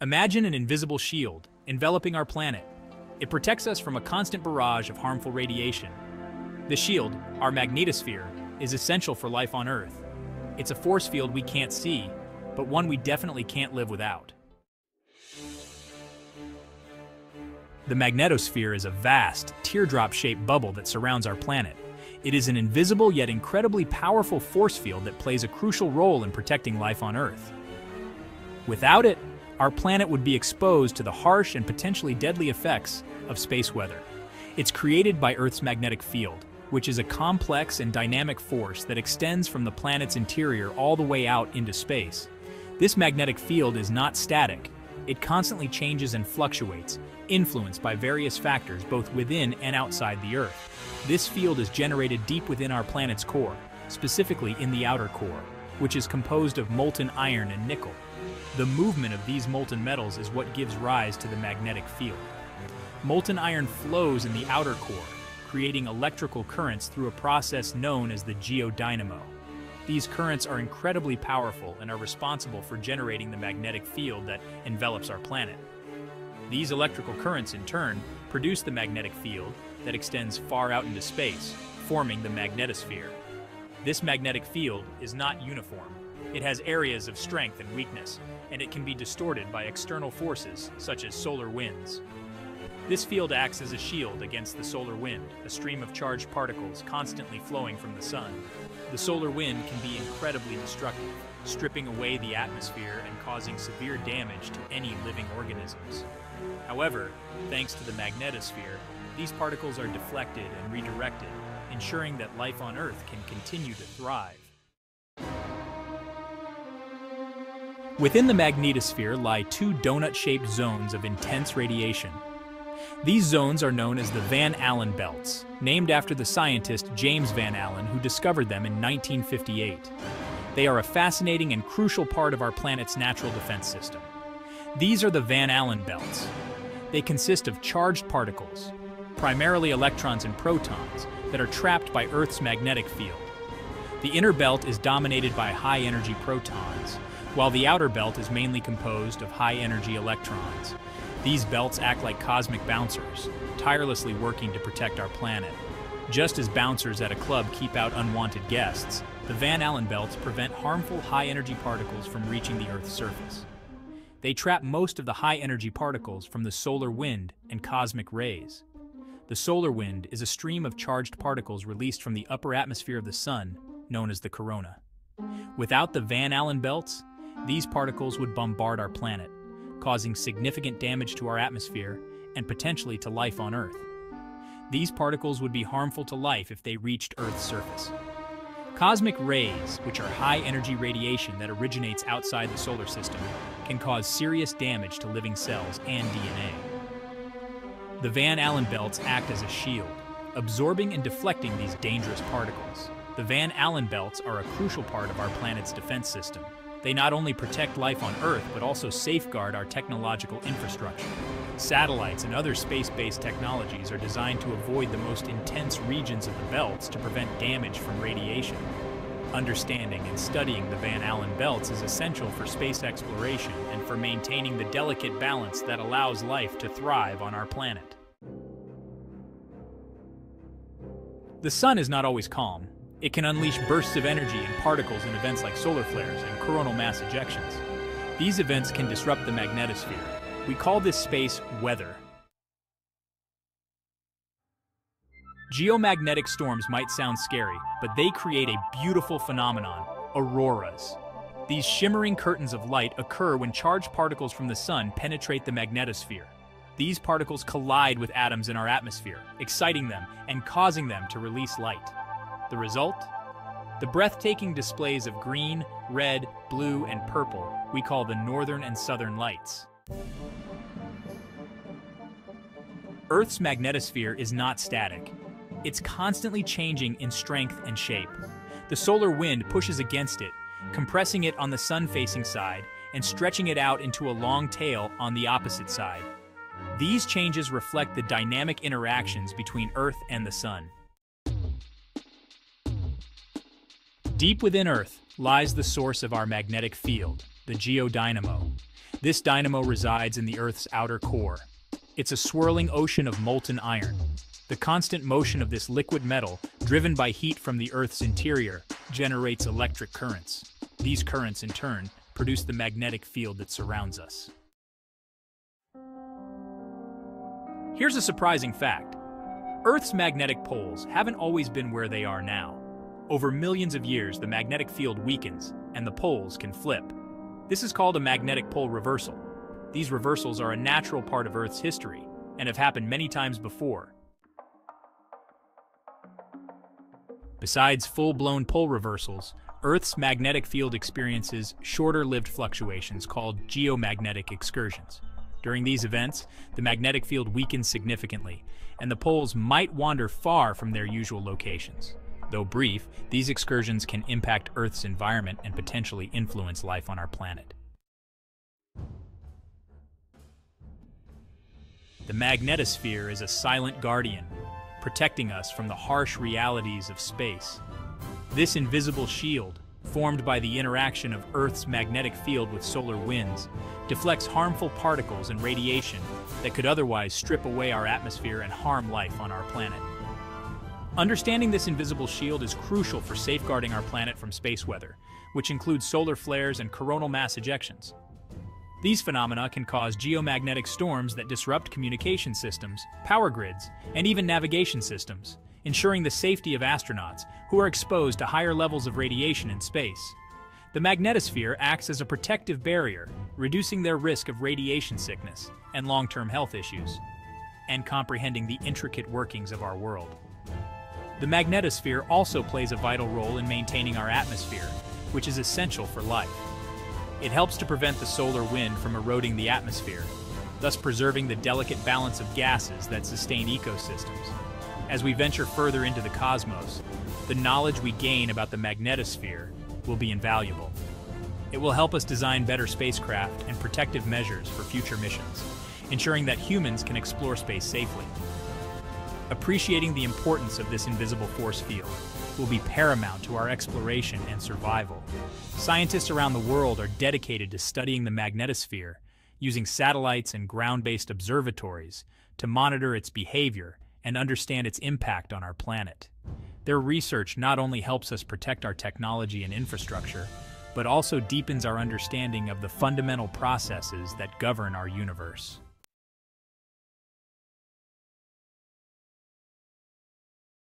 Imagine an invisible shield enveloping our planet. It protects us from a constant barrage of harmful radiation. The shield, our magnetosphere, is essential for life on Earth. It's a force field we can't see, but one we definitely can't live without. The magnetosphere is a vast, teardrop-shaped bubble that surrounds our planet. It is an invisible yet incredibly powerful force field that plays a crucial role in protecting life on Earth. Without it, our planet would be exposed to the harsh and potentially deadly effects of space weather. It's created by Earth's magnetic field, which is a complex and dynamic force that extends from the planet's interior all the way out into space. This magnetic field is not static. It constantly changes and fluctuates, influenced by various factors both within and outside the Earth. This field is generated deep within our planet's core, specifically in the outer core, which is composed of molten iron and nickel. The movement of these molten metals is what gives rise to the magnetic field. Molten iron flows in the outer core, creating electrical currents through a process known as the geodynamo. These currents are incredibly powerful and are responsible for generating the magnetic field that envelops our planet. These electrical currents, in turn, produce the magnetic field that extends far out into space, forming the magnetosphere. This magnetic field is not uniform. It has areas of strength and weakness, and it can be distorted by external forces such as solar winds. This field acts as a shield against the solar wind, a stream of charged particles constantly flowing from the sun. The solar wind can be incredibly destructive, stripping away the atmosphere and causing severe damage to any living organisms. However, thanks to the magnetosphere, these particles are deflected and redirected, ensuring that life on Earth can continue to thrive. Within the magnetosphere lie two donut-shaped zones of intense radiation. These zones are known as the Van Allen belts, named after the scientist James Van Allen who discovered them in 1958. They are a fascinating and crucial part of our planet's natural defense system. These are the Van Allen belts. They consist of charged particles, primarily electrons and protons, that are trapped by Earth's magnetic field. The inner belt is dominated by high-energy protons, while the outer belt is mainly composed of high-energy electrons. These belts act like cosmic bouncers, tirelessly working to protect our planet. Just as bouncers at a club keep out unwanted guests, the Van Allen belts prevent harmful high-energy particles from reaching the Earth's surface. They trap most of the high-energy particles from the solar wind and cosmic rays. The solar wind is a stream of charged particles released from the upper atmosphere of the sun, known as the corona. Without the Van Allen belts, these particles would bombard our planet, causing significant damage to our atmosphere and potentially to life on Earth. These particles would be harmful to life if they reached Earth's surface. Cosmic rays, which are high-energy radiation that originates outside the solar system, can cause serious damage to living cells and DNA. The Van Allen belts act as a shield, absorbing and deflecting these dangerous particles. The Van Allen belts are a crucial part of our planet's defense system. They not only protect life on Earth, but also safeguard our technological infrastructure. Satellites and other space-based technologies are designed to avoid the most intense regions of the belts to prevent damage from radiation. Understanding and studying the Van Allen belts is essential for space exploration and for maintaining the delicate balance that allows life to thrive on our planet. The sun is not always calm. It can unleash bursts of energy and particles in events like solar flares and coronal mass ejections. These events can disrupt the magnetosphere. We call this space weather. Geomagnetic storms might sound scary, but they create a beautiful phenomenon, auroras. These shimmering curtains of light occur when charged particles from the sun penetrate the magnetosphere. These particles collide with atoms in our atmosphere, exciting them and causing them to release light. The result? The breathtaking displays of green, red, blue, and purple we call the northern and southern lights. Earth's magnetosphere is not static. It's constantly changing in strength and shape. The solar wind pushes against it, compressing it on the sun-facing side and stretching it out into a long tail on the opposite side. These changes reflect the dynamic interactions between Earth and the sun. Deep within Earth lies the source of our magnetic field, the geodynamo. This dynamo resides in the Earth's outer core. It's a swirling ocean of molten iron. The constant motion of this liquid metal, driven by heat from the Earth's interior, generates electric currents. These currents, in turn, produce the magnetic field that surrounds us. Here's a surprising fact. Earth's magnetic poles haven't always been where they are now. Over millions of years, the magnetic field weakens, and the poles can flip. This is called a magnetic pole reversal. These reversals are a natural part of Earth's history, and have happened many times before. Besides full-blown pole reversals, Earth's magnetic field experiences shorter-lived fluctuations called geomagnetic excursions. During these events, the magnetic field weakens significantly, and the poles might wander far from their usual locations. Though brief, these excursions can impact Earth's environment and potentially influence life on our planet. The magnetosphere is a silent guardian, protecting us from the harsh realities of space. This invisible shield, formed by the interaction of Earth's magnetic field with solar winds, deflects harmful particles and radiation that could otherwise strip away our atmosphere and harm life on our planet. Understanding this invisible shield is crucial for safeguarding our planet from space weather, which includes solar flares and coronal mass ejections. These phenomena can cause geomagnetic storms that disrupt communication systems, power grids, and even navigation systems, ensuring the safety of astronauts who are exposed to higher levels of radiation in space. The magnetosphere acts as a protective barrier, reducing their risk of radiation sickness and long-term health issues, and comprehending the intricate workings of our world. The magnetosphere also plays a vital role in maintaining our atmosphere, which is essential for life. It helps to prevent the solar wind from eroding the atmosphere, thus preserving the delicate balance of gases that sustain ecosystems. As we venture further into the cosmos, the knowledge we gain about the magnetosphere will be invaluable. It will help us design better spacecraft and protective measures for future missions, ensuring that humans can explore space safely. Appreciating the importance of this invisible force field will be paramount to our exploration and survival. Scientists around the world are dedicated to studying the magnetosphere, using satellites and ground-based observatories to monitor its behavior and understand its impact on our planet. Their research not only helps us protect our technology and infrastructure, but also deepens our understanding of the fundamental processes that govern our universe.